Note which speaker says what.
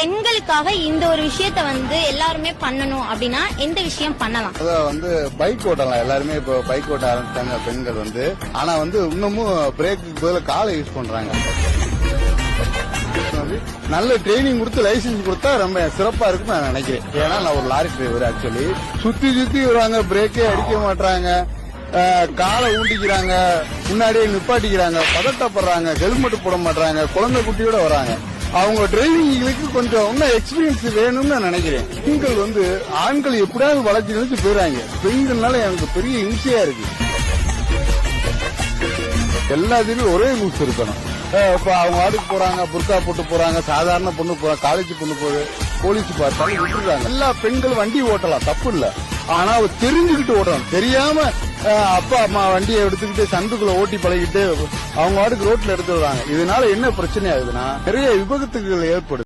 Speaker 1: பெண்களுக்காக இந்த ஒரு விஷயத்த எல்லாருமே பண்ணணும் அப்படின்னா எந்த விஷயம் பண்ணலாம்?
Speaker 2: பைக் ஓட்டலாம். எல்லாருமே இப்போ பைக் ஓட்ட ஆரம்பிச்சாங்க பெண்கள் ஆனா இன்னமும் பிரேக்கு பதிலா காலை யூஸ் பண்றாங்க. நல்ல ட்ரைனிங் கொடுத்து லைசன்ஸ் கொடுத்தா ரொம்ப சிறப்பா இருக்குன்னு நான் நினைக்கிறேன். ஏன்னா நான் ஒரு லாரி டிரைவர். ஆக்சுவலி சுத்தி வருவாங்க, பிரேக்கே அடிக்க மாட்டாங்க, காலை ஊண்டிக்கிறாங்க, முன்னாடியே நிப்பாட்டிக்கிறாங்க, பதட்டப்படுறாங்க, ஹெல்மெட் போட மாட்டாங்க, குழந்தை குட்டியோட வராங்க. அவங்க டிரைவிங்களுக்கு கொஞ்சம் இன்னும் எக்ஸ்பீரியன்ஸ் வேணும்னு நான் நினைக்கிறேன். பெண்கள் ஆண்கள் எப்படியாவது வளர்ச்சி நினைச்சு போயிறாங்க. பெண்கள்னால எனக்கு பெரிய இம்சையா இருக்கு. எல்லாத்துலயும் ஒரே ரூல்ஸ் இருக்கணும். இப்ப அவங்க ஆடுக்கு போறாங்க, புர்கா போட்டு போறாங்க, சாதாரண பொண்ணு போறாங்க, காலேஜ் பொண்ணு போகுது, போலீஸ் பார்த்தாலும் விட்டுறாங்க. எல்லா பெண்கள் வண்டி ஓட்டலாம், தப்பு இல்ல. ஆனா தெரிஞ்சுக்கிட்டு ஓட்டணும். தெரியாம அப்பா அம்மா வண்டியை எடுத்துக்கிட்டு சந்துக்குள்ள ஓட்டி பழகிட்டு அவங்க ஆடுக்கு ரோட்ல எடுத்து விடுறாங்க. இதனால என்ன பிரச்சனை ஆகுதுன்னா நிறைய விபத்துகள் ஏற்படுது.